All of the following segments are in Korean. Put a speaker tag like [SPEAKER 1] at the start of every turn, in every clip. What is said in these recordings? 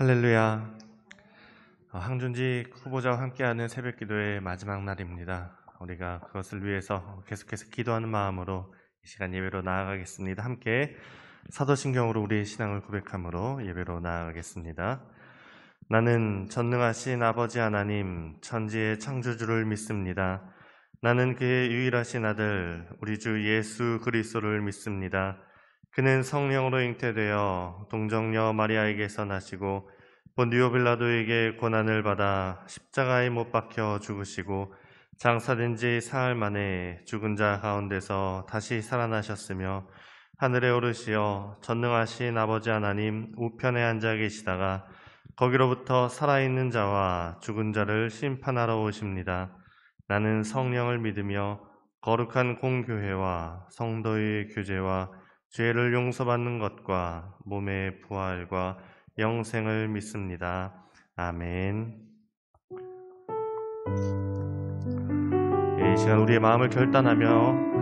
[SPEAKER 1] 할렐루야. 항준직 후보자와 함께하는 새벽기도의 마지막 날입니다. 우리가 그것을 위해서 계속해서 기도하는 마음으로 이 시간 예배로 나아가겠습니다. 함께 사도신경으로 우리의 신앙을 고백함으로 예배로 나아가겠습니다. 나는 전능하신 아버지 하나님, 천지의 창조주를 믿습니다. 나는 그의 유일하신 아들, 우리 주 예수 그리스도를 믿습니다. 그는 성령으로 잉태되어 동정녀 마리아에게서 나시고 본디오 빌라도에게 고난을 받아 십자가에 못 박혀 죽으시고 장사된 지 사흘 만에 죽은 자 가운데서 다시 살아나셨으며 하늘에 오르시어 전능하신 아버지 하나님 우편에 앉아 계시다가 거기로부터 살아있는 자와 죽은 자를 심판하러 오십니다. 나는 성령을 믿으며 거룩한 공교회와 성도의 교제와 죄를 용서받는 것과 몸의 부활과 영생을 믿습니다. 아멘. 이 시간 우리의 마음을 결단하며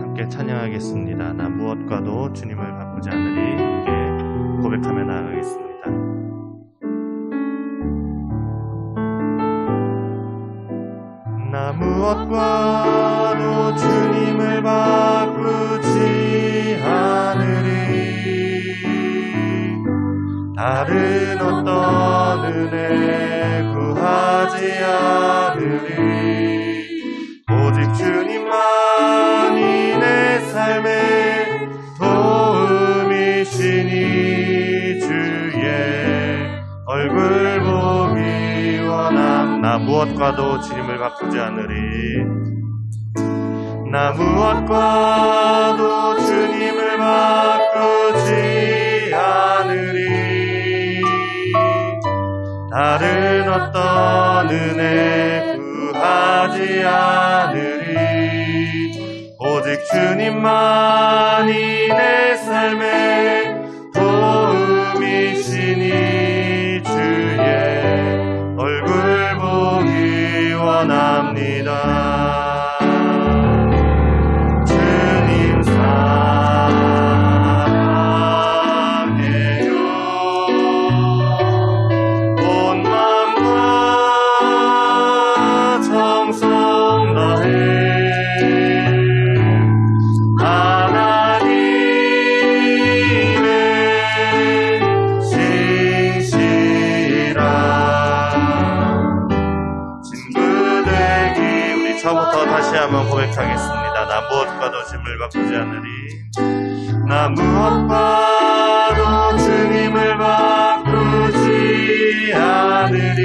[SPEAKER 1] 함께 찬양하겠습니다. 나 무엇과도 주님을 바꾸지 않으리. 함께 고백하며 나아가겠습니다. 나 무엇과도 주님을 바꾸지 않으리. 다른 어떤 은혜 구하지 않으리. 오직 주님만이 내 삶의 도움이시니 주의 얼굴 보기 원함. 나 무엇과도 주님을 바꾸지 않으리. 나 무엇과도 주님을 바꾸지 않으리. 다른 어떤 은혜 구하지 않으리. 오직 주님만이 내 삶의 도움이시니 주의 얼굴 보기 원합니다. 주님 사랑해요. 온 마음과 정성 다해 처음부터 다시 한번 고백하겠습니다. 나 무엇과도 주님을 바꾸지 않으리. 나 무엇과도 주님을 바꾸지 않으리.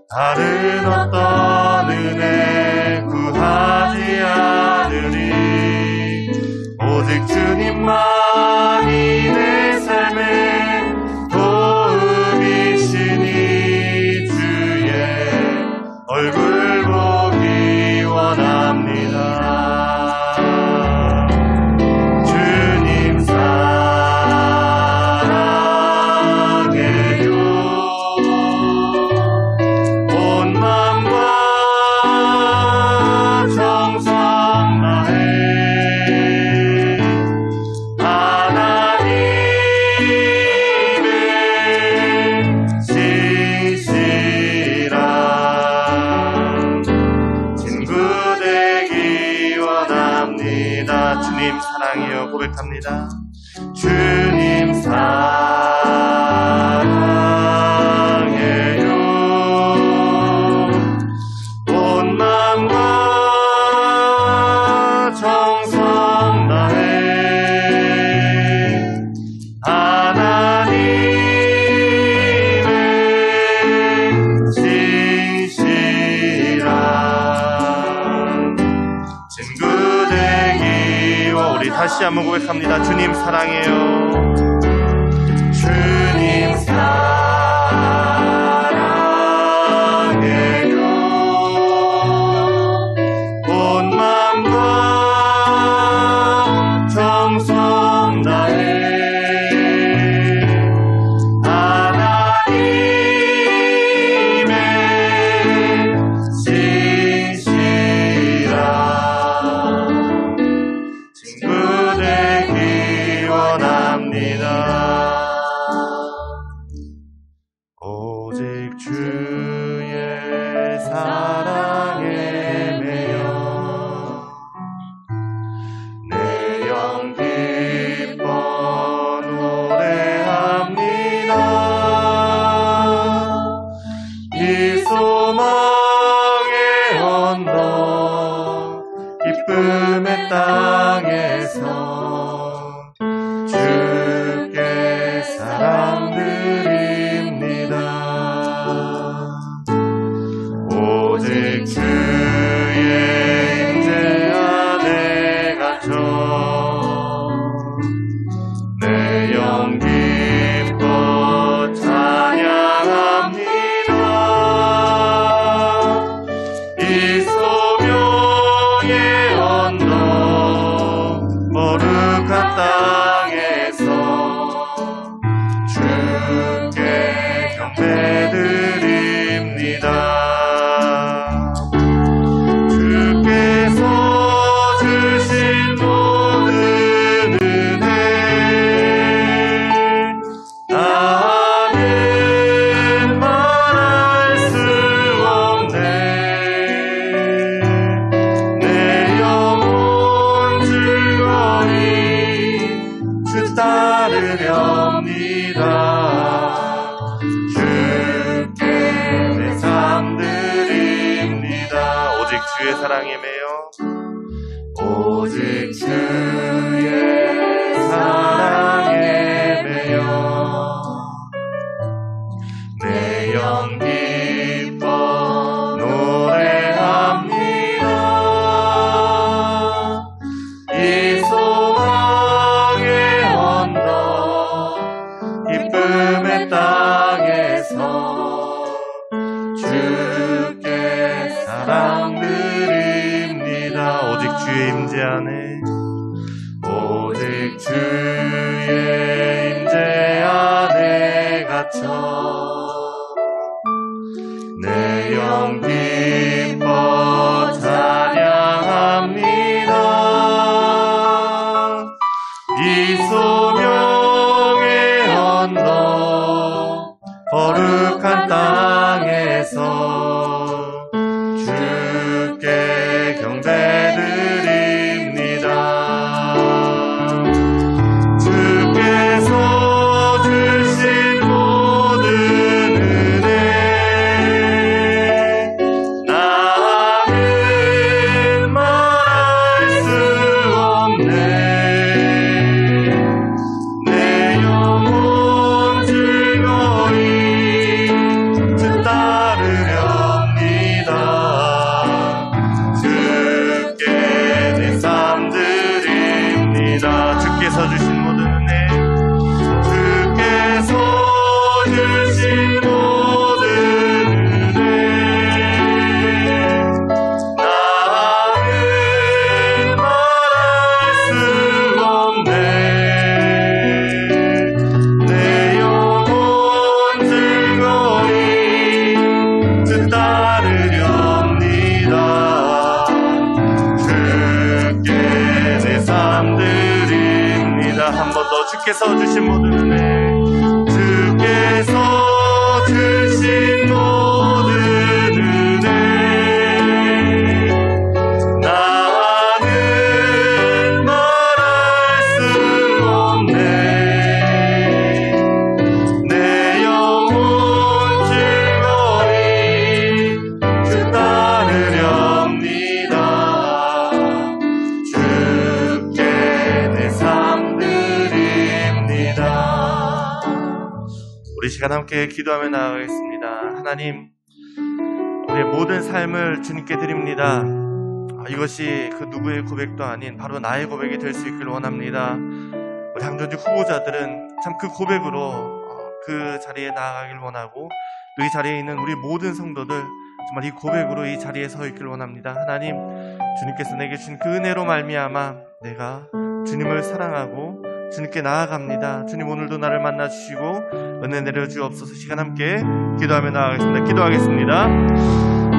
[SPEAKER 1] 다른 어떤 은혜 구하지 않으리. 오직 주님만이 내 삶의 도움이시니 주의 얼굴 보기 원합니다. 주님 사랑해요. 온 마음과 정성 다해 하나님의 신실한 주님 사랑해요. 고백합니다. 주님 사랑해요. 온 마음과 정성 다해 하나님의 신실한 친구 우리 다시 한번 고백합니다. 주님 사랑해요. 주님 사랑해요. 온 마음과 정성 다해 하나님의 신실한 친구 되기 원합니다. 주의 사랑에 매여 내 영 기뻐 노래합니다. 이 소망의 언덕 기쁨의 땅에서 주께 사랑드립니다. 오직 주의 임재 안에 갇혀 내 영 기뻐 찬양합니다. 이 소명의 언덕 거룩한 땅에서 주께 경배드립니다. 주께서 주신 모든 은혜 나는 말할 수 없네. 내 영혼 즐거이 주 따르렵니다. 주께 내 삶 드립니다. 오직 주의 사랑에 매여 오직 주의 사랑에 매여 내 영 기뻐 노래합니다. 이 소망의 언덕 기쁨의 땅에서 주께 사랑드립니다. 오직 주의 임재 안에 오직 주의 임재 안에 갇혀 내 영 기뻐 찬양합니다. 이 소명의 언덕 거룩한 땅에서 주께 경배드립니다. 주께서 주신 모든 은혜 나는 말할 수 없네. 내 영혼 즐거이 주 따르렵니다. 주께 내 삶 드립니다. 주께서 주신 모든 은혜 주께서 주신 모든 은혜 나는 말할 수 없네. 내 영혼 즐거이 주 따르렵니다. 주께 내 삶 드립니다. 한 번 더 주께서 주신 모든 은혜 주께서 주신 모든 은혜 나는 말할 수 없네. 내 영혼 즐거이 주 따르렵니다. 주께 내 삶 드립니다. 우리 시간 함께 기도하며 나아가겠습니다. 하나님, 우리의 모든 삶을 주님께 드립니다. 이것이 그 누구의 고백도 아닌 바로 나의 고백이 될 수 있기를 원합니다. 우리 항전주 후보자들은 참 그 고백으로 그 자리에 나아가길 원하고 또 이 자리에 있는 우리 모든 성도들 정말 이 고백으로 이 자리에 서 있기를 원합니다. 하나님, 주님께서 내게 주신 그 은혜로 말미암아 내가 주님을 사랑하고 주님께 나아갑니다. 주님, 오늘도 나를 만나주시고 은혜 내려주옵소서. 시간 함께 기도하며 나아가겠습니다. 기도하겠습니다.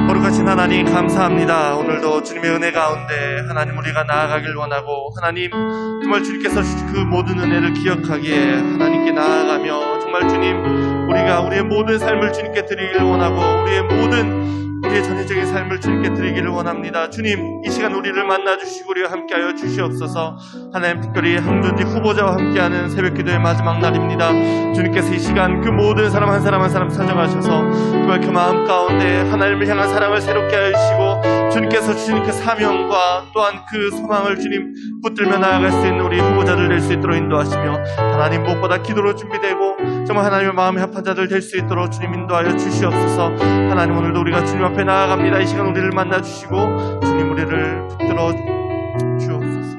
[SPEAKER 1] 거룩하신 하나님, 감사합니다. 오늘도 주님의 은혜 가운데 하나님 우리가 나아가길 원하고, 하나님 정말 주님께서 주신 그 모든 은혜를 기억하기에 하나님께 나아가며 정말 주님 우리 우리가 우리의 모든 삶을 주님께 드리기를 원하고 우리의 전체적인 삶을 주님께 드리기를 원합니다. 주님, 이 시간 우리를 만나주시고 우리와 함께하여 주시옵소서. 하나님, 특별히 항존직 후보자와 함께하는 새벽기도의 마지막 날입니다. 주님께서 이 시간 그 모든 사람 한 사람 한 사람 찾아가셔서 그 마음 가운데 하나님을 향한 사랑을 새롭게 하여 주시고 주님께서 주신 그 사명과 또한 그 소망을 주님 붙들며 나아갈 수 있는 우리 후보자들 될 수 있도록 인도하시며, 하나님 무엇보다 기도로 준비되고 정말 하나님의 마음에 합한 자들 될 수 있도록 주님 인도하여 주시옵소서. 하나님, 오늘도 우리가 주님 앞에 나아갑니다. 이 시간 우리를 만나주시고 주님 우리를 붙들어 주옵소서.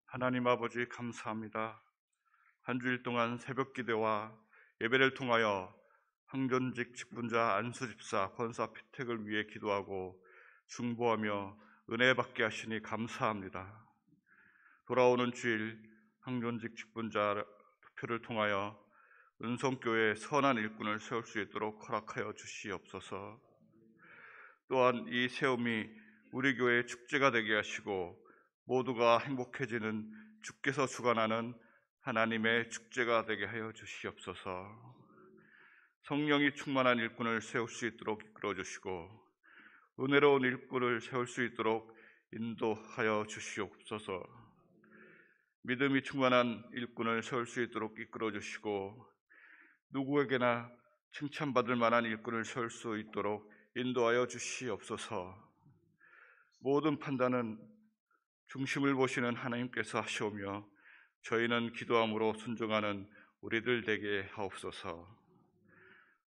[SPEAKER 2] 하나님 아버지, 감사합니다. 한 주일 동안 새벽 기도와 예배를 통하여 항존직 직분자 안수집사 권사 피택을 위해 기도하고 중보하며 은혜 받게 하시니 감사합니다. 돌아오는 주일 항존직 직분자 투표를 통하여 은성교회 선한 일꾼을 세울 수 있도록 허락하여 주시옵소서. 또한 이 세움이 우리 교회의 축제가 되게 하시고 모두가 행복해지는 주께서 주관하는 하나님의 축제가 되게 하여 주시옵소서. 성령이 충만한 일꾼을 세울 수 있도록 이끌어 주시고 은혜로운 일꾼을 세울 수 있도록 인도하여 주시옵소서. 믿음이 충만한 일꾼을 세울 수 있도록 이끌어 주시고 누구에게나 칭찬받을 만한 일꾼을 세울 수 있도록 인도하여 주시옵소서. 모든 판단은 중심을 보시는 하나님께서 하시오며 저희는 기도함으로 순종하는 우리들 되게 하옵소서.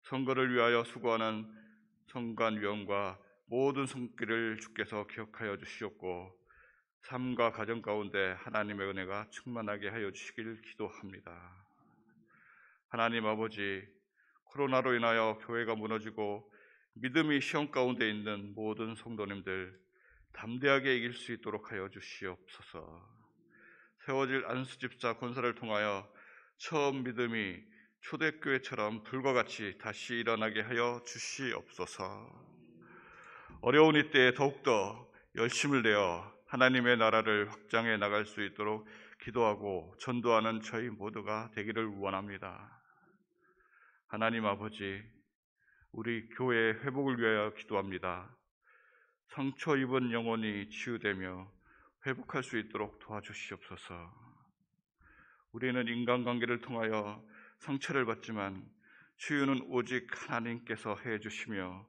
[SPEAKER 2] 선거를 위하여 수고하는 선관위원과 모든 손길을 주께서 기억하여 주시옵고 삶과 가정 가운데 하나님의 은혜가 충만하게 하여 주시길 기도합니다. 하나님 아버지, 코로나로 인하여 교회가 무너지고 믿음이 시험 가운데 있는 모든 성도님들 담대하게 이길 수 있도록 하여 주시옵소서. 세워질 안수집사 권사를 통하여 처음 믿음이 초대교회처럼 불과 같이 다시 일어나게 하여 주시옵소서. 어려운 이때에 더욱더 열심을 내어 하나님의 나라를 확장해 나갈 수 있도록 기도하고 전도하는 저희 모두가 되기를 원합니다. 하나님 아버지, 우리 교회의 회복을 위하여 기도합니다. 상처 입은 영혼이 치유되며 회복할 수 있도록 도와주시옵소서. 우리는 인간관계를 통하여 상처를 받지만 치유는 오직 하나님께서 해주시며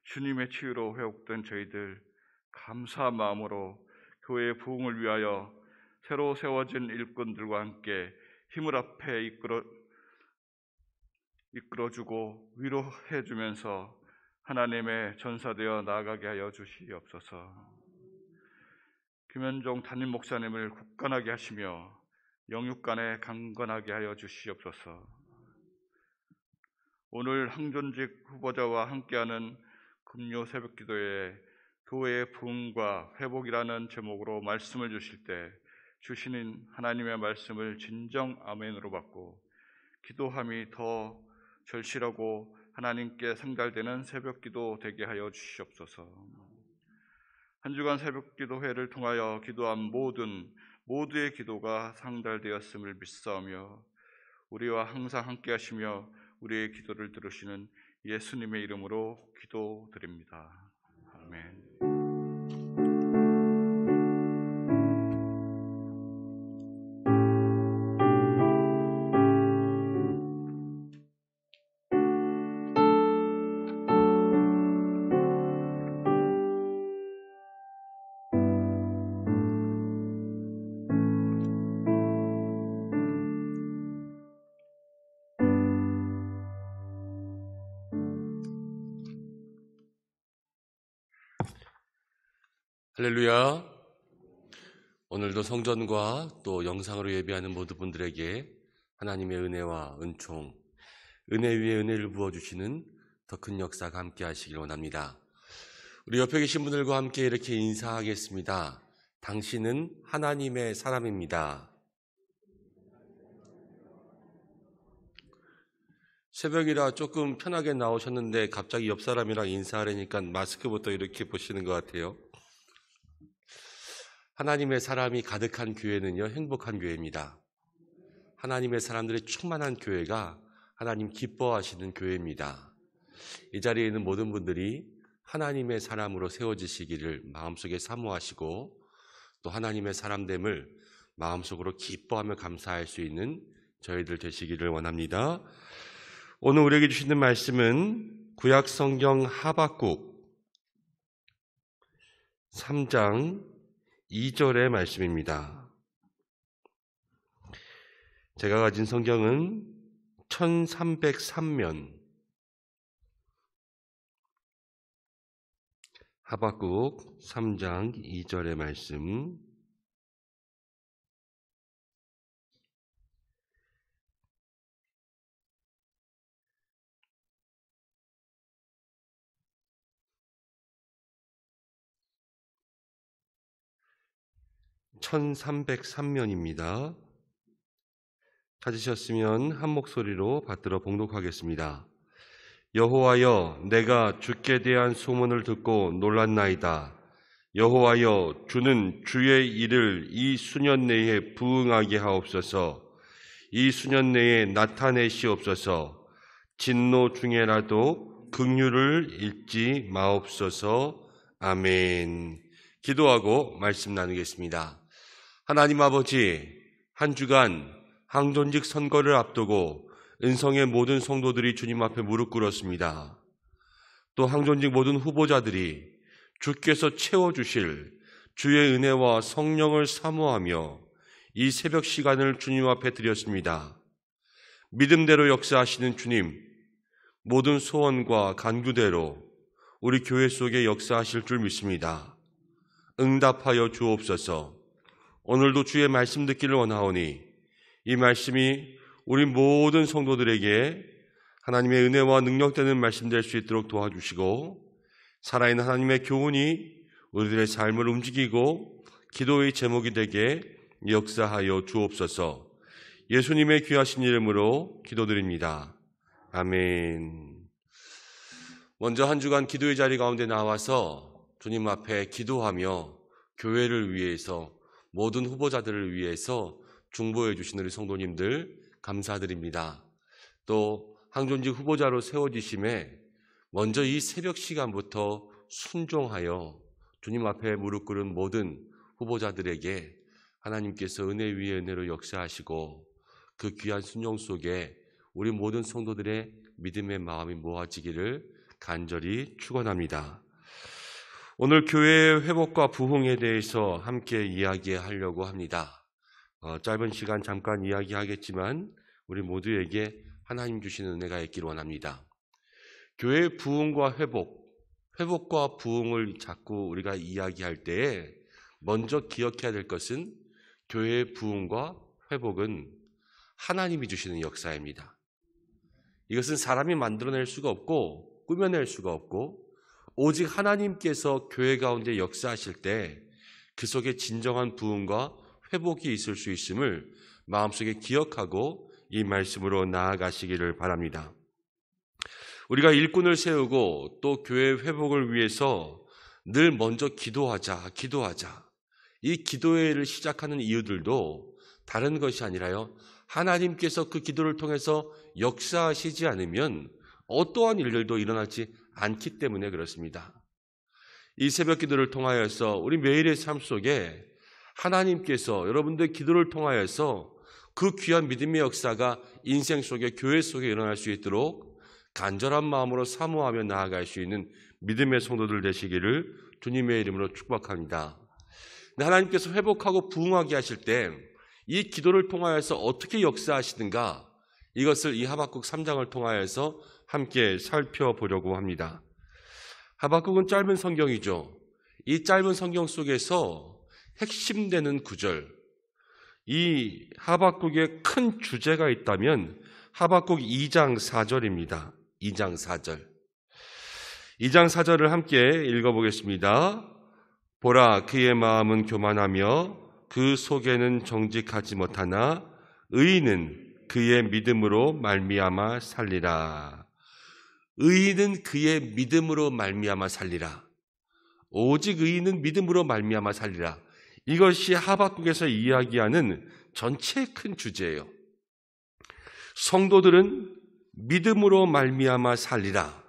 [SPEAKER 2] 주님의 치유로 회복된 저희들 감사한 마음으로 교회의 부흥을 위하여 새로 세워진 일꾼들과 함께 힘을 앞에 이끌어주고 위로해주면서 하나님의 전사되어 나아가게 하여 주시옵소서. 김현종 담임 목사님을 굳건하게 하시며 영육간에 강건하게 하여 주시옵소서. 오늘 항존직 후보자와 함께하는 금요 새벽기도에 교회의 부흥과 회복이라는 제목으로 말씀을 주실 때 주시는 하나님의 말씀을 진정 아멘으로 받고 기도함이 더 절실하고 하나님께 상달되는 새벽기도 되게 하여 주시옵소서. 한 주간 새벽기도회를 통하여 기도한 모두의 기도가 상달되었음을 믿사오며 우리와 항상 함께 하시며 우리의 기도를 들으시는 예수님의 이름으로 기도드립니다. 아멘.
[SPEAKER 3] 할렐루야. 오늘도 성전과 또 영상으로 예배하는 모든 분들에게 하나님의 은혜와 은총, 은혜 위에 은혜를 부어주시는 더 큰 역사가 함께 하시길 원합니다. 우리 옆에 계신 분들과 함께 이렇게 인사하겠습니다. 당신은 하나님의 사람입니다. 새벽이라 조금 편하게 나오셨는데 갑자기 옆 사람이랑 인사하려니까 마스크부터 이렇게 보시는 것 같아요. 하나님의 사람이 가득한 교회는요, 행복한 교회입니다. 하나님의 사람들이 충만한 교회가 하나님 기뻐하시는 교회입니다. 이 자리에 있는 모든 분들이 하나님의 사람으로 세워지시기를 마음속에 사모하시고 또 하나님의 사람됨을 마음속으로 기뻐하며 감사할 수 있는 저희들 되시기를 원합니다. 오늘 우리에게 주시는 말씀은 구약성경 하박국 3장 2절의 말씀입니다. 제가 가진 성경은 1303면 하박국 3장 2절의 말씀. (1303면입니다) 찾으셨으면 한 목소리로 받들어 봉독하겠습니다. 여호와여, 내가 주께 대한 소문을 듣고 놀랐나이다. 여호와여, 주는 주의 일을 이 수년 내에 부응하게 하옵소서. 이 수년 내에 나타내시옵소서. 진노 중에라도 긍휼을 잃지 마옵소서. 아멘. 기도하고 말씀 나누겠습니다. 하나님 아버지, 한 주간 항존직 선거를 앞두고 은성의 모든 성도들이 주님 앞에 무릎 꿇었습니다. 또 항존직 모든 후보자들이 주께서 채워주실 주의 은혜와 성령을 사모하며 이 새벽 시간을 주님 앞에 드렸습니다. 믿음대로 역사하시는 주님, 모든 소원과 간구대로 우리 교회 속에 역사하실 줄 믿습니다. 응답하여 주옵소서. 오늘도 주의 말씀 듣기를 원하오니 이 말씀이 우리 모든 성도들에게 하나님의 은혜와 능력되는 말씀 될 수 있도록 도와주시고 살아있는 하나님의 교훈이 우리들의 삶을 움직이고 기도의 제목이 되게 역사하여 주옵소서. 예수님의 귀하신 이름으로 기도드립니다. 아멘. 먼저 한 주간 기도의 자리 가운데 나와서 주님 앞에 기도하며 교회를 위해서 모든 후보자들을 위해서 중보해 주신 우리 성도님들 감사드립니다. 또 항존직 후보자로 세워지심에 먼저 이 새벽 시간부터 순종하여 주님 앞에 무릎 꿇은 모든 후보자들에게 하나님께서 은혜 위에 은혜로 역사하시고 그 귀한 순종 속에 우리 모든 성도들의 믿음의 마음이 모아지기를 간절히 축원합니다. 오늘 교회의 회복과 부흥에 대해서 함께 이야기하려고 합니다. 짧은 시간 잠깐 이야기하겠지만 우리 모두에게 하나님 주시는 은혜가 있기를 원합니다. 교회의 부흥과 회복과 부흥을 자꾸 우리가 이야기할 때에 먼저 기억해야 될 것은 교회의 부흥과 회복은 하나님이 주시는 역사입니다. 이것은 사람이 만들어낼 수가 없고 꾸며낼 수가 없고 오직 하나님께서 교회 가운데 역사하실 때 그 속에 진정한 부흥과 회복이 있을 수 있음을 마음속에 기억하고 이 말씀으로 나아가시기를 바랍니다. 우리가 일꾼을 세우고 또 교회 회복을 위해서 늘 먼저 기도하자. 이 기도회를 시작하는 이유들도 다른 것이 아니라요, 하나님께서 그 기도를 통해서 역사하시지 않으면 어떠한 일들도 일어나지 않기 때문에 그렇습니다. 이 새벽 기도를 통하여서 우리 매일의 삶 속에 하나님께서 여러분들의 기도를 통하여서 그 귀한 믿음의 역사가 인생 속에 교회 속에 일어날 수 있도록 간절한 마음으로 사모하며 나아갈 수 있는 믿음의 성도들 되시기를 주님의 이름으로 축복합니다. 하나님께서 회복하고 부흥하게 하실 때 이 기도를 통하여서 어떻게 역사하시는가, 이것을 이 하박국 3장을 통하여서 함께 살펴보려고 합니다. 하박국은 짧은 성경이죠. 이 짧은 성경 속에서 핵심되는 구절, 이 하박국의 큰 주제가 있다면 하박국 2장 4절입니다. 2장 4절. 2장 4절을 함께 읽어보겠습니다. 보라, 그의 마음은 교만하며 그 속에는 정직하지 못하나 의인은 그의 믿음으로 말미암아 살리라. 의인은 그의 믿음으로 말미암아 살리라. 오직 의인은 믿음으로 말미암아 살리라. 이것이 하박국에서 이야기하는 전체 큰 주제예요. 성도들은 믿음으로 말미암아 살리라.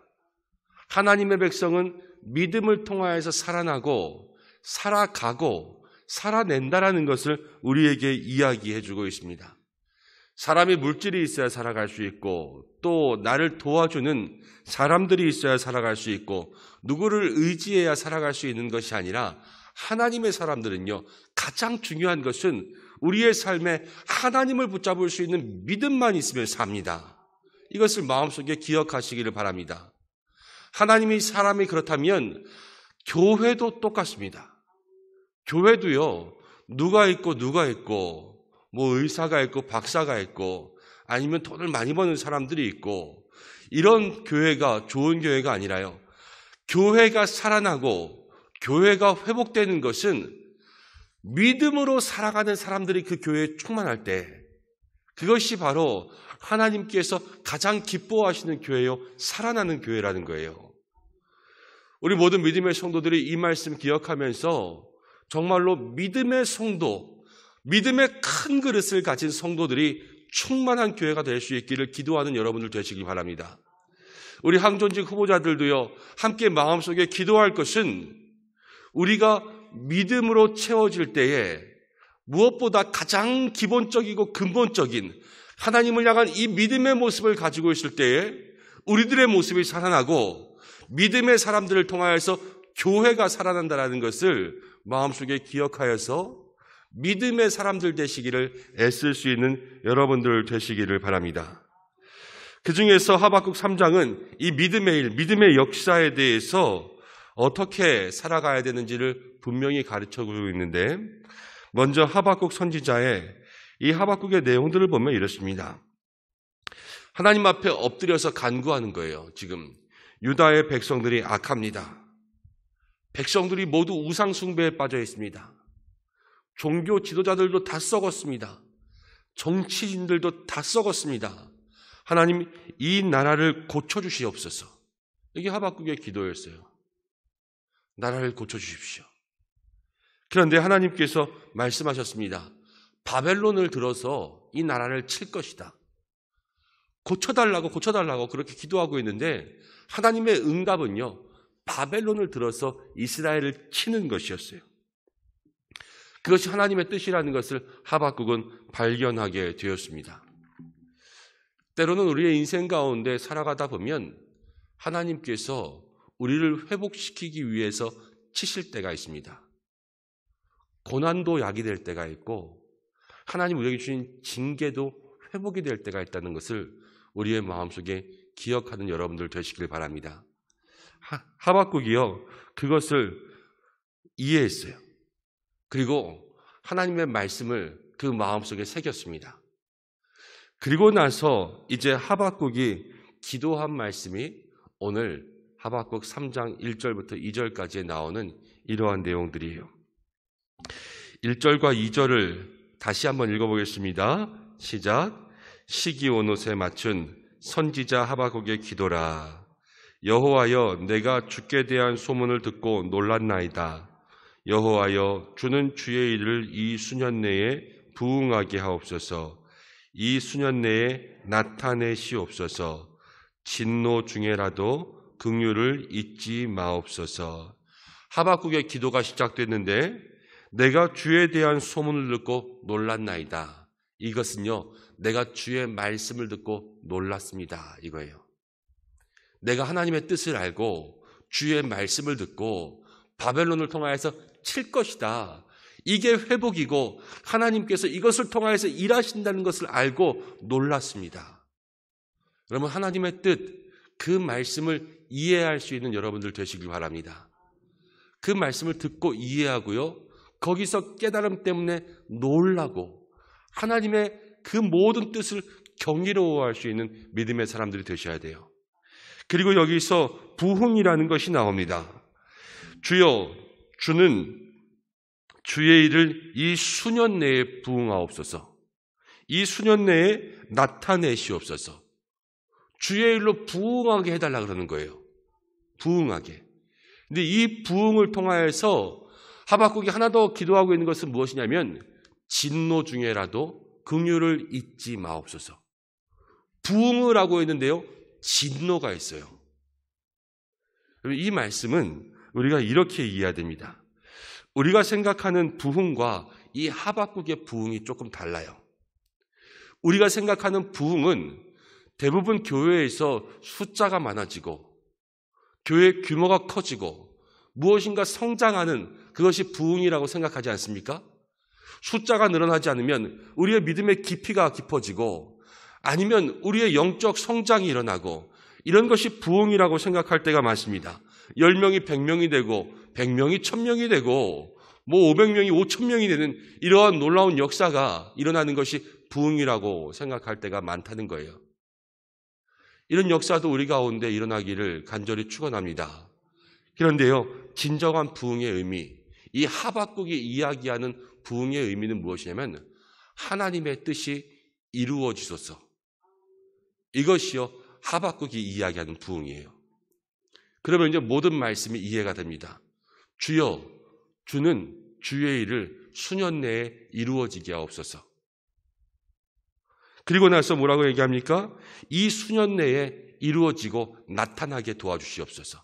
[SPEAKER 3] 하나님의 백성은 믿음을 통하여서 살아나고 살아가고 살아낸다라는 것을 우리에게 이야기해 주고 있습니다. 사람이 물질이 있어야 살아갈 수 있고 또 나를 도와주는 사람들이 있어야 살아갈 수 있고 누구를 의지해야 살아갈 수 있는 것이 아니라 하나님의 사람들은요, 가장 중요한 것은 우리의 삶에 하나님을 붙잡을 수 있는 믿음만 있으면 삽니다. 이것을 마음속에 기억하시기를 바랍니다. 하나님이 사람이 그렇다면 교회도 똑같습니다. 교회도요, 누가 있고 뭐 의사가 있고 박사가 있고 아니면 돈을 많이 버는 사람들이 있고 이런 교회가 좋은 교회가 아니라요. 교회가 살아나고 교회가 회복되는 것은 믿음으로 살아가는 사람들이 그 교회에 충만할 때 그것이 바로 하나님께서 가장 기뻐하시는 교회요, 살아나는 교회라는 거예요. 우리 모든 믿음의 성도들이 이 말씀 기억하면서 정말로 믿음의 성도, 믿음의 큰 그릇을 가진 성도들이 충만한 교회가 될 수 있기를 기도하는 여러분들 되시길 바랍니다. 우리 항존직 후보자들도요, 함께 마음속에 기도할 것은 우리가 믿음으로 채워질 때에 무엇보다 가장 기본적이고 근본적인 하나님을 향한 이 믿음의 모습을 가지고 있을 때에 우리들의 모습이 살아나고 믿음의 사람들을 통하여서 교회가 살아난다는 것을 마음속에 기억하여서 믿음의 사람들 되시기를 애쓸 수 있는 여러분들 되시기를 바랍니다. 그 중에서 하박국 3장은 이 믿음의 일, 믿음의 역사에 대해서 어떻게 살아가야 되는지를 분명히 가르쳐주고 있는데, 먼저 하박국 선지자의 이 하박국의 내용들을 보면 이렇습니다. 하나님 앞에 엎드려서 간구하는 거예요. 지금 유다의 백성들이 악합니다. 백성들이 모두 우상 숭배에 빠져 있습니다. 종교 지도자들도 다 썩었습니다. 정치인들도 다 썩었습니다. 하나님, 이 나라를 고쳐주시옵소서. 이게 하박국의 기도였어요. 나라를 고쳐주십시오. 그런데 하나님께서 말씀하셨습니다. 바벨론을 들어서 이 나라를 칠 것이다. 고쳐달라고 그렇게 기도하고 있는데 하나님의 응답은요, 바벨론을 들어서 이스라엘을 치는 것이었어요. 그것이 하나님의 뜻이라는 것을 하박국은 발견하게 되었습니다. 때로는 우리의 인생 가운데 살아가다 보면 하나님께서 우리를 회복시키기 위해서 치실 때가 있습니다. 고난도 약이 될 때가 있고 하나님 우리에게 주신 징계도 회복이 될 때가 있다는 것을 우리의 마음속에 기억하는 여러분들 되시길 바랍니다. 하박국이요, 그것을 이해했어요. 그리고 하나님의 말씀을 그 마음속에 새겼습니다. 그리고 나서 이제 하박국이 기도한 말씀이 오늘 하박국 3장 1절부터 2절까지에 나오는 이러한 내용들이에요. 1절과 2절을 다시 한번 읽어보겠습니다. 시작. 시기 온 옷에 맞춘 선지자 하박국의 기도라. 여호와여, 내가 주께 대한 소문을 듣고 놀랐나이다. 여호와여, 주는 주의 일을 이 수년 내에 부응하게 하옵소서. 이 수년 내에 나타내시옵소서. 진노 중에라도 긍휼을 잊지 마옵소서. 하박국의 기도가 시작됐는데 내가 주에 대한 소문을 듣고 놀랐나이다. 이것은요, 내가 주의 말씀을 듣고 놀랐습니다, 이거예요. 내가 하나님의 뜻을 알고 주의 말씀을 듣고 바벨론을 통하여서 칠 것이다. 이게 회복이고 하나님께서 이것을 통하여서 일하신다는 것을 알고 놀랐습니다. 여러분, 하나님의 뜻, 그 말씀을 이해할 수 있는 여러분들 되시길 바랍니다. 그 말씀을 듣고 이해하고요, 거기서 깨달음 때문에 놀라고 하나님의 그 모든 뜻을 경이로워할 수 있는 믿음의 사람들이 되셔야 돼요. 그리고 여기서 부흥이라는 것이 나옵니다. 주여, 주는 주의 일을 이 수년 내에 부응하옵소서. 이 수년 내에 나타내시옵소서. 주의 일로 부응하게 해달라 그러는 거예요. 부응하게. 근데 이 부응을 통하여서 하박국이 하나 더 기도하고 있는 것은 무엇이냐면 진노 중에라도 긍휼을 잊지 마옵소서. 부흥을 하고 있는데요, 진노가 있어요. 이 말씀은 우리가 이렇게 이해해야 됩니다. 우리가 생각하는 부흥과 이 하박국의 부흥이 조금 달라요. 우리가 생각하는 부흥은 대부분 교회에서 숫자가 많아지고 교회 규모가 커지고 무엇인가 성장하는 그것이 부흥이라고 생각하지 않습니까? 숫자가 늘어나지 않으면 우리의 믿음의 깊이가 깊어지고 아니면 우리의 영적 성장이 일어나고 이런 것이 부흥이라고 생각할 때가 많습니다. 10명이 100명이 되고 100명이 1000명이 되고 500명이 5000명이 되는 이러한 놀라운 역사가 일어나는 것이 부흥이라고 생각할 때가 많다는 거예요. 이런 역사도 우리 가운데 일어나기를 간절히 축원합니다. 그런데요, 진정한 부흥의 의미, 이 하박국이 이야기하는 부흥의 의미는 무엇이냐면 하나님의 뜻이 이루어지소서. 이것이요, 하박국이 이야기하는 부흥이에요. 그러면 이제 모든 말씀이 이해가 됩니다. 주여, 주는 주의 일을 수년 내에 이루어지게 하옵소서. 그리고 나서 뭐라고 얘기합니까? 이 수년 내에 이루어지고 나타나게 도와주시옵소서.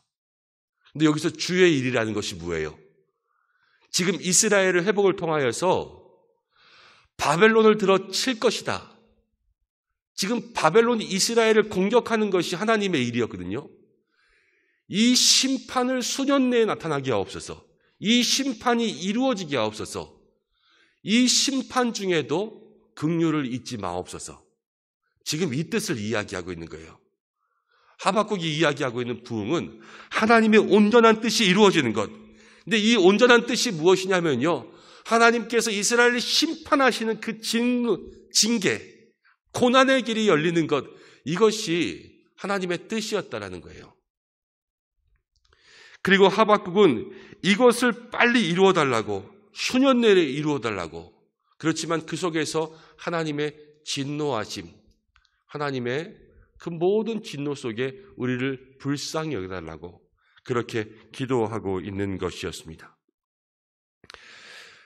[SPEAKER 3] 근데 여기서 주의 일이라는 것이 뭐예요? 지금 이스라엘의 회복을 통하여서 바벨론을 들어 칠 것이다. 지금 바벨론이 이스라엘을 공격하는 것이 하나님의 일이었거든요. 이 심판을 수년 내에 나타나게 하옵소서. 이 심판이 이루어지게 하옵소서. 이 심판 중에도 긍휼을 잊지 마옵소서. 지금 이 뜻을 이야기하고 있는 거예요. 하박국이 이야기하고 있는 부흥은 하나님의 온전한 뜻이 이루어지는 것. 근데 이 온전한 뜻이 무엇이냐면요, 하나님께서 이스라엘을 심판하시는 그 징계, 고난의 길이 열리는 것, 이것이 하나님의 뜻이었다라는 거예요. 그리고 하박국은 이것을 빨리 이루어달라고, 수년 내에 이루어달라고, 그렇지만 그 속에서 하나님의 진노하심, 하나님의 그 모든 진노 속에 우리를 불쌍히 여겨달라고 그렇게 기도하고 있는 것이었습니다.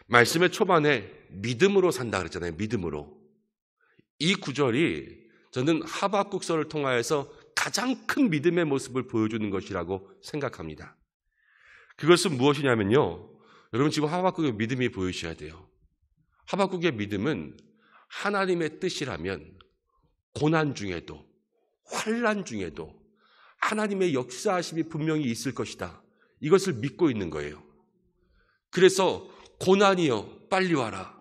[SPEAKER 3] 말씀의 초반에 믿음으로 산다 그랬잖아요. 믿음으로. 이 구절이 저는 하박국서를 통하여서 가장 큰 믿음의 모습을 보여주는 것이라고 생각합니다. 그것은 무엇이냐면요, 여러분 지금 하박국의 믿음이 보이셔야 돼요. 하박국의 믿음은 하나님의 뜻이라면 고난 중에도 환난 중에도 하나님의 역사하심이 분명히 있을 것이다. 이것을 믿고 있는 거예요. 그래서 고난이여 빨리 와라.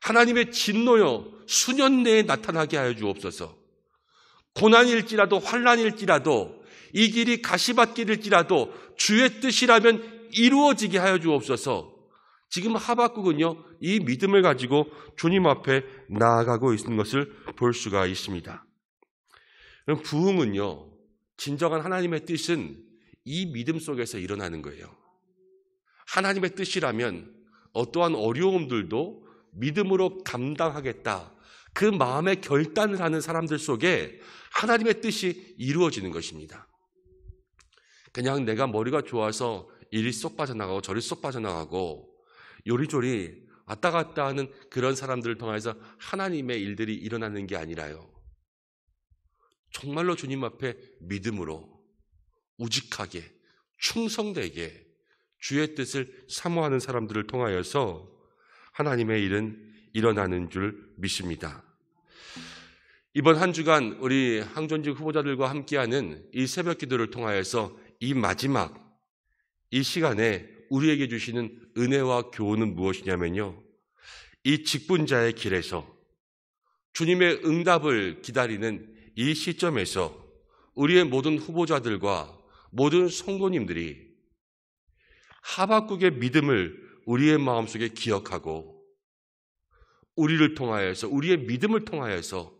[SPEAKER 3] 하나님의 진노여 수년 내에 나타나게 하여 주옵소서. 고난일지라도 환난일지라도 이 길이 가시밭길일지라도 주의 뜻이라면 이루어지게 하여 주옵소서. 지금 하박국은요, 이 믿음을 가지고 주님 앞에 나아가고 있는 것을 볼 수가 있습니다. 부흥은요, 진정한 하나님의 뜻은 이 믿음 속에서 일어나는 거예요. 하나님의 뜻이라면 어떠한 어려움들도 믿음으로 감당하겠다. 그 마음의 결단을 하는 사람들 속에 하나님의 뜻이 이루어지는 것입니다. 그냥 내가 머리가 좋아서 이리 쏙 빠져나가고 저리 쏙 빠져나가고 요리조리 왔다 갔다 하는 그런 사람들을 통해서 하나님의 일들이 일어나는 게 아니라요, 정말로 주님 앞에 믿음으로 우직하게 충성되게 주의 뜻을 사모하는 사람들을 통하여서 하나님의 일은 일어나는 줄 믿습니다. 이번 한 주간 우리 항존직 후보자들과 함께하는 이 새벽 기도를 통하여서 이 마지막 이 시간에 우리에게 주시는 은혜와 교훈은 무엇이냐면요, 이 직분자의 길에서 주님의 응답을 기다리는 이 시점에서 우리의 모든 후보자들과 모든 성도님들이 하박국의 믿음을 우리의 마음속에 기억하고 우리를 통하여서, 우리의 믿음을 통하여서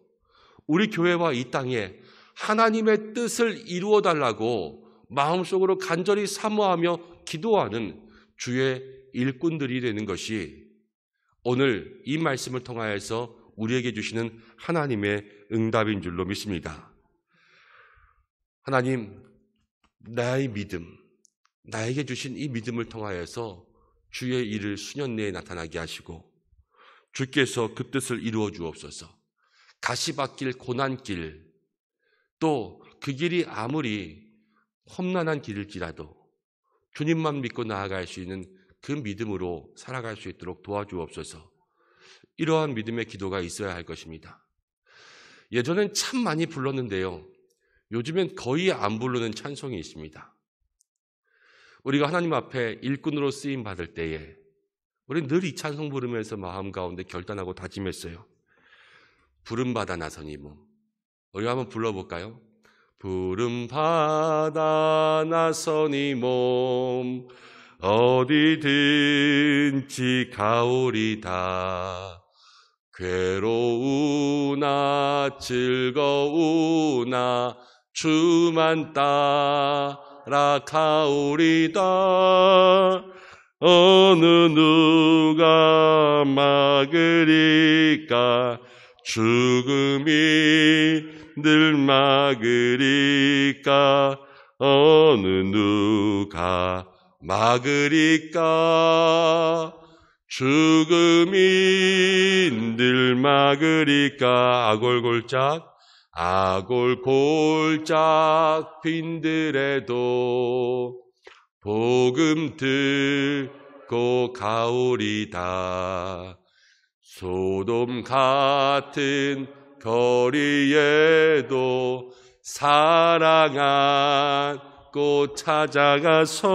[SPEAKER 3] 우리 교회와 이 땅에 하나님의 뜻을 이루어달라고 마음속으로 간절히 사모하며 기도하는 주의 일꾼들이 되는 것이 오늘 이 말씀을 통하여서 우리에게 주시는 하나님의 응답인 줄로 믿습니다. 하나님, 나의 믿음, 나에게 주신 이 믿음을 통하여서 주의 일을 수년 내에 나타나게 하시고 주께서 그 뜻을 이루어 주옵소서. 가시밭길, 고난길, 또 그 길이 아무리 험난한 길일지라도 주님만 믿고 나아갈 수 있는 그 믿음으로 살아갈 수 있도록 도와주옵소서. 이러한 믿음의 기도가 있어야 할 것입니다. 예전엔 참 많이 불렀는데요, 요즘엔 거의 안 부르는 찬송이 있습니다. 우리가 하나님 앞에 일꾼으로 쓰임 받을 때에 우리는 늘 이 찬송 부르면서 마음 가운데 결단하고 다짐했어요. 부름받아 나선 이 몸. 우리가 한번 불러볼까요? 부름받아 나선 이 몸 어디든지 가오리다. 괴로우나 즐거우나 주만 따라 가오리다. 어느 누가 막으리까. 죽음이 늘 막으리까. 어느 누가 막으리까. 죽음이 늘 막으리까. 아골골짝 빈들에도 복음 듣고 가오리다. 소돔 같은 거리에도 사랑 안고 찾아가서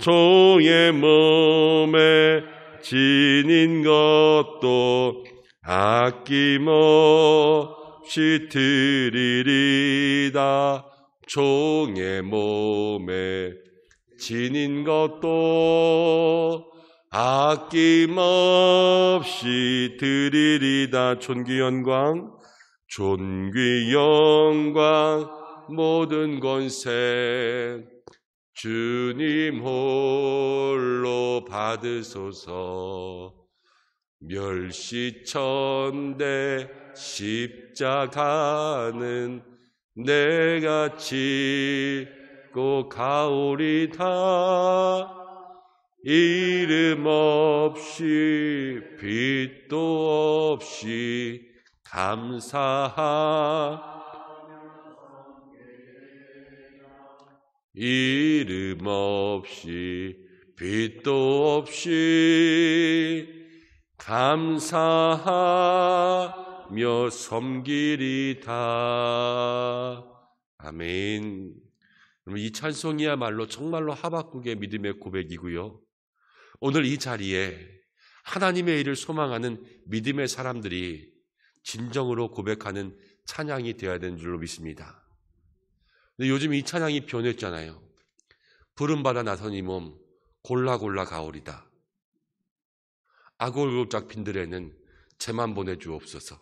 [SPEAKER 3] 종의 몸에 지닌 것도 아낌없이 드리리다. 종의 몸에 지닌 것도 아낌없이 드리리다. 존귀 영광 모든 권세 주님 홀로 받으소서. 멸시천대 십자가는 내가 지고 가오리다. 이름 없이 빛도 없이 이름 없이 빛도 없이 감사하며 섬기리다. 아멘. 이 찬송이야말로 정말로 하박국의 믿음의 고백이고요, 오늘 이 자리에 하나님의 일을 소망하는 믿음의 사람들이 진정으로 고백하는 찬양이 되어야 되는 줄로 믿습니다. 근데 요즘 이 찬양이 변했잖아요. 부름받아 나선 이 몸 골라 가오리다. 아골골짝 빈들에는 재만 보내주옵소서.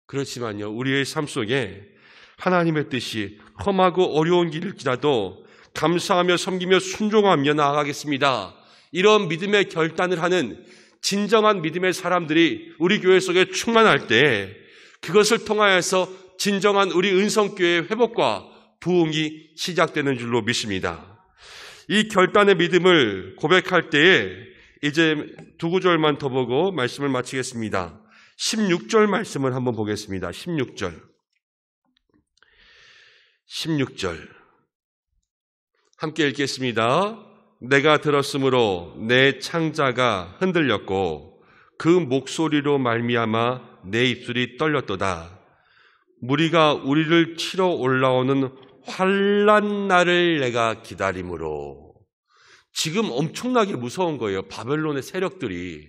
[SPEAKER 3] 그렇지만요, 우리의 삶 속에 하나님의 뜻이 험하고 어려운 길일지라도 감사하며 섬기며 순종하며 나아가겠습니다. 이런 믿음의 결단을 하는 진정한 믿음의 사람들이 우리 교회 속에 충만할 때 그것을 통하여서 진정한 우리 은성교회의 회복과 부흥이 시작되는 줄로 믿습니다. 이 결단의 믿음을 고백할 때에 이제 두 구절만 더 보고 말씀을 마치겠습니다. 16절 말씀을 한번 보겠습니다. 16절 함께 읽겠습니다. 내가 들었으므로 내 창자가 흔들렸고 그 목소리로 말미암아 내 입술이 떨렸도다. 무리가 우리를 치러 올라오는 환난 날을 내가 기다림으로. 지금 엄청나게 무서운 거예요, 바벨론의 세력들이.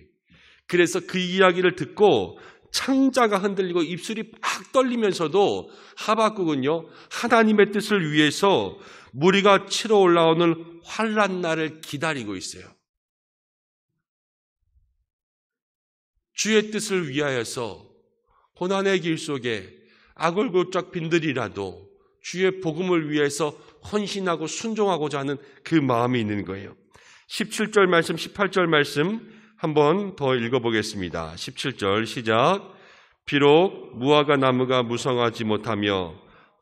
[SPEAKER 3] 그래서 그 이야기를 듣고 창자가 흔들리고 입술이 막 떨리면서도 하박국은요, 하나님의 뜻을 위해서 무리가 치러 올라오는 환난 날을 기다리고 있어요. 주의 뜻을 위하여서 고난의 길 속에 아골골짝 빈들이라도 주의 복음을 위해서 헌신하고 순종하고자 하는 그 마음이 있는 거예요. 17절 말씀, 18절 말씀 한번 더 읽어보겠습니다. 17절 시작. 비록 무화과 나무가 무성하지 못하며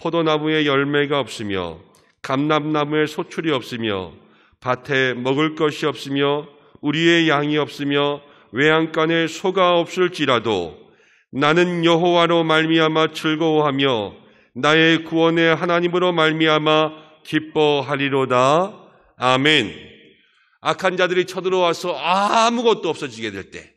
[SPEAKER 4] 포도나무에 열매가 없으며 감람나무에 소출이 없으며 밭에 먹을 것이 없으며 우리의 양이 없으며 외양간에 소가 없을지라도 나는 여호와로 말미암아 즐거워하며 나의 구원의 하나님으로 말미암아 기뻐하리로다. 아멘. 악한 자들이 쳐들어와서 아무것도 없어지게 될 때,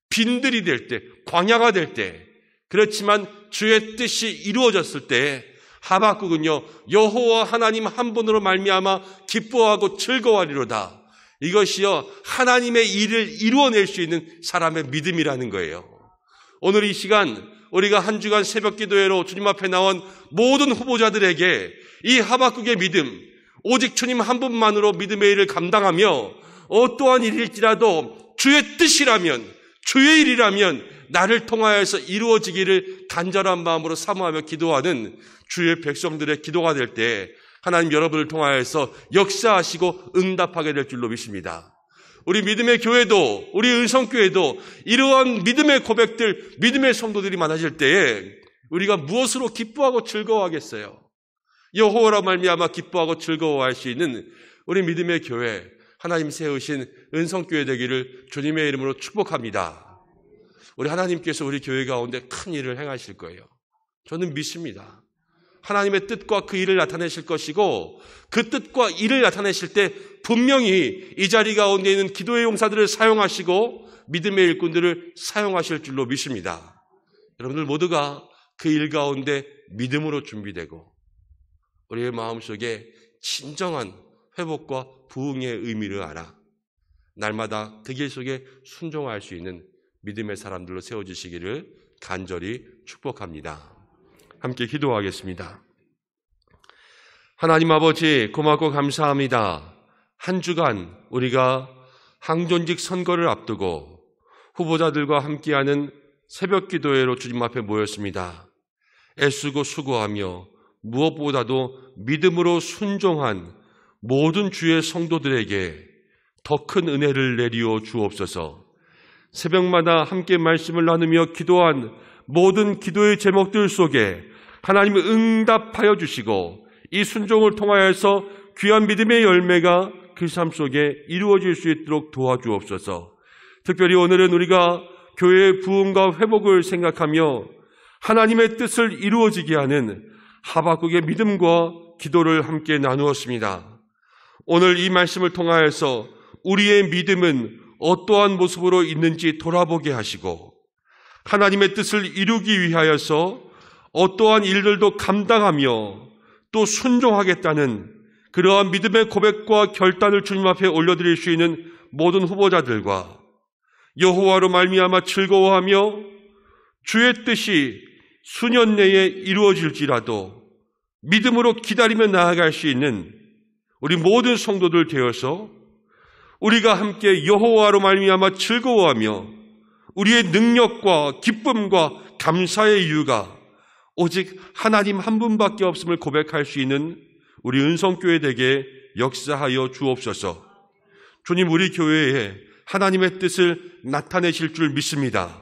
[SPEAKER 4] 빈들이 될 때, 광야가 될 때, 그렇지만 주의 뜻이 이루어졌을 때 하박국은요, 여호와 하나님 한 분으로 말미암아 기뻐하고 즐거워하리로다. 이것이요, 하나님의 일을 이루어낼 수 있는 사람의 믿음이라는 거예요. 오늘 이 시간 우리가 한 주간 새벽 기도회로 주님 앞에 나온 모든 후보자들에게 이 하박국의 믿음, 오직 주님 한 분만으로 믿음의 일을 감당하며 어떠한 일일지라도 주의 뜻이라면, 주의 일이라면 나를 통하여서 이루어지기를 간절한 마음으로 사모하며 기도하는 주의 백성들의 기도가 될 때 하나님 여러분을 통하여서 역사하시고 응답하게 될 줄로 믿습니다. 우리 믿음의 교회도, 우리 은성교회도 이러한 믿음의 고백들, 믿음의 성도들이 많아질 때에 우리가 무엇으로 기뻐하고 즐거워하겠어요? 여호와로 말미암아 기뻐하고 즐거워할 수 있는 우리 믿음의 교회, 하나님 세우신 은성교회 되기를 주님의 이름으로 축복합니다. 우리 하나님께서 우리 교회 가운데 큰 일을 행하실 거예요. 저는 믿습니다. 하나님의 뜻과 그 일을 나타내실 것이고, 그 뜻과 일을 나타내실 때 분명히 이 자리 가운데 있는 기도의 용사들을 사용하시고 믿음의 일꾼들을 사용하실 줄로 믿습니다. 여러분들 모두가 그 일 가운데 믿음으로 준비되고 우리의 마음속에 진정한 회복과 부흥의 의미를 알아 날마다 그 길 속에 순종할 수 있는 믿음의 사람들로 세워주시기를 간절히 축복합니다. 함께 기도하겠습니다. 하나님 아버지, 고맙고 감사합니다. 한 주간 우리가 항존직 선거를 앞두고 후보자들과 함께하는 새벽 기도회로 주님 앞에 모였습니다. 애쓰고 수고하며 무엇보다도 믿음으로 순종한 모든 주의 성도들에게 더 큰 은혜를 내리어 주옵소서. 새벽마다 함께 말씀을 나누며 기도한 모든 기도의 제목들 속에 하나님을 응답하여 주시고 이 순종을 통하여서 귀한 믿음의 열매가 그 삶 속에 이루어질 수 있도록 도와주옵소서. 특별히 오늘은 우리가 교회의 부흥과 회복을 생각하며 하나님의 뜻을 이루어지게 하는 하박국의 믿음과 기도를 함께 나누었습니다. 오늘 이 말씀을 통하여서 우리의 믿음은 어떠한 모습으로 있는지 돌아보게 하시고 하나님의 뜻을 이루기 위하여서 어떠한 일들도 감당하며 또 순종하겠다는 그러한 믿음의 고백과 결단을 주님 앞에 올려드릴 수 있는 모든 후보자들과 여호와로 말미암아 즐거워하며 주의 뜻이 수년 내에 이루어질지라도 믿음으로 기다리며 나아갈 수 있는 우리 모든 성도들 되어서 우리가 함께 여호와로 말미암아 즐거워하며 우리의 능력과 기쁨과 감사의 이유가 오직 하나님 한 분밖에 없음을 고백할 수 있는 우리 은성교회 되게 역사하여 주옵소서. 주님, 우리 교회에 하나님의 뜻을 나타내실 줄 믿습니다.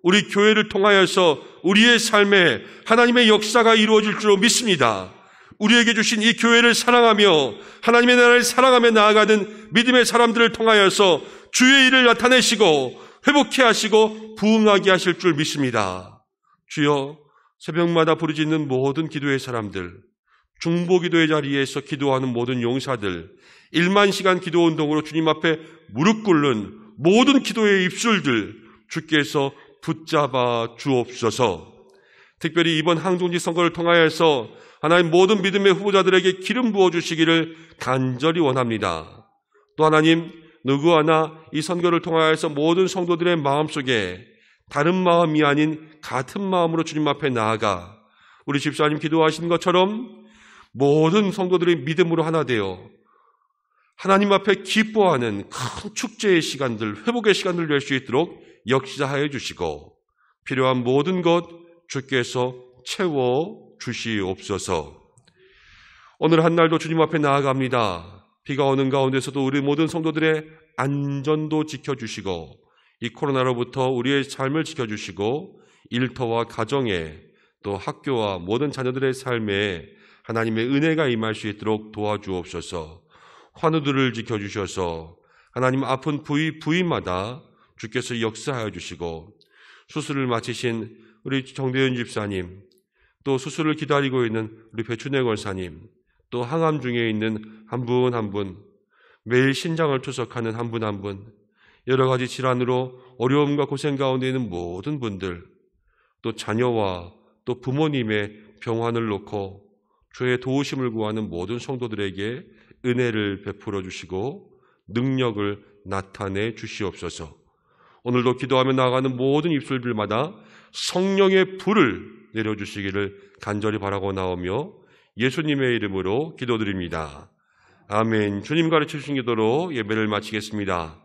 [SPEAKER 4] 우리 교회를 통하여서 우리의 삶에 하나님의 역사가 이루어질 줄 믿습니다. 우리에게 주신 이 교회를 사랑하며 하나님의 나라를 사랑하며 나아가는 믿음의 사람들을 통하여서 주의 일을 나타내시고 회복케 하시고 부흥하게 하실 줄 믿습니다. 주여, 새벽마다 부르짖는 모든 기도의 사람들, 중보기도의 자리에서 기도하는 모든 용사들, 1만 시간 기도운동으로 주님 앞에 무릎 꿇는 모든 기도의 입술들 주께서 붙잡아 주옵소서. 특별히 이번 항존직 선거를 통하여서 하나님 모든 믿음의 후보자들에게 기름 부어주시기를 간절히 원합니다. 또 하나님, 누구 하나 이 선거를 통하여서 모든 성도들의 마음속에 다른 마음이 아닌 같은 마음으로 주님 앞에 나아가 우리 집사님 기도하신 것처럼 모든 성도들의 믿음으로 하나 되어 하나님 앞에 기뻐하는 큰 축제의 시간들, 회복의 시간을 낼 수 있도록 역사하여 주시고 필요한 모든 것 주께서 채워 주시옵소서. 오늘 한 날도 주님 앞에 나아갑니다. 비가 오는 가운데서도 우리 모든 성도들의 안전도 지켜주시고 이 코로나로부터 우리의 삶을 지켜주시고 일터와 가정에 또 학교와 모든 자녀들의 삶에 하나님의 은혜가 임할 수 있도록 도와주옵소서. 환우들을 지켜주셔서 하나님 아픈 부위마다 주께서 역사하여 주시고, 수술을 마치신 우리 정대현 집사님, 또 수술을 기다리고 있는 우리 배춘혜 권사님, 또 항암 중에 있는 한 분 한 분, 매일 신장을 투석하는 한 분 한 분, 여러 가지 질환으로 어려움과 고생 가운데 있는 모든 분들, 또 자녀와 또 부모님의 병환을 놓고 주의 도우심을 구하는 모든 성도들에게 은혜를 베풀어 주시고 능력을 나타내 주시옵소서. 오늘도 기도하며 나아가는 모든 입술들마다 성령의 불을 내려주시기를 간절히 바라고 나오며 예수님의 이름으로 기도드립니다. 아멘. 주님 가르쳐 주신 기도로 예배를 마치겠습니다.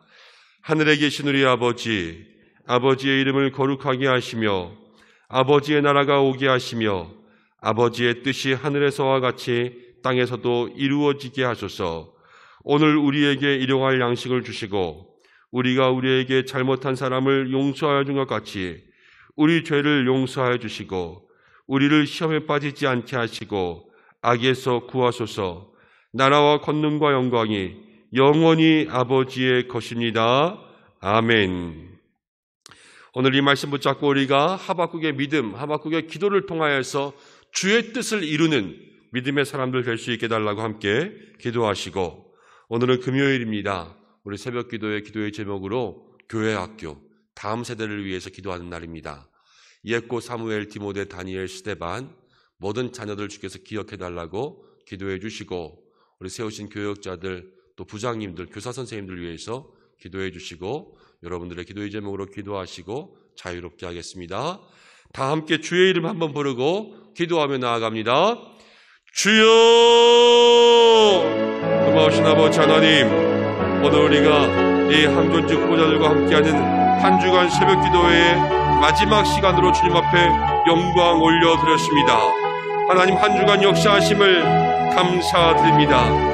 [SPEAKER 4] 하늘에 계신 우리 아버지, 아버지의 이름을 거룩하게 하시며 아버지의 나라가 오게 하시며 아버지의 뜻이 하늘에서와 같이 땅에서도 이루어지게 하소서. 오늘 우리에게 일용할 양식을 주시고 우리가 우리에게 잘못한 사람을 용서하여 준 것 같이 우리 죄를 용서하여 주시고 우리를 시험에 빠지지 않게 하시고 악에서 구하소서. 나라와 권능과 영광이 영원히 아버지의 것입니다. 아멘. 오늘 이 말씀 붙잡고 우리가 하박국의 믿음, 하박국의 기도를 통하여서 주의 뜻을 이루는 믿음의 사람들 될 수 있게 달라고 함께 기도하시고, 오늘은 금요일입니다. 우리 새벽 기도의 제목으로 교회 학교, 다음 세대를 위해서 기도하는 날입니다. 예고, 사무엘, 디모데, 다니엘, 스데반 모든 자녀들 주께서 기억해달라고 기도해 주시고, 우리 세우신 교역자들 또 부장님들, 교사 선생님들 위해서 기도해 주시고, 여러분들의 기도의 제목으로 기도하시고 자유롭게 하겠습니다. 다 함께 주의 이름 한번 부르고 기도하며 나아갑니다. 주여! 고마우신 아버지 하나님, 오늘 우리가 이 항존직 후보자들과 함께하는 한 주간 새벽 기도회의 마지막 시간으로 주님 앞에 영광 올려드렸습니다. 하나님, 한 주간 역사하심을 감사드립니다.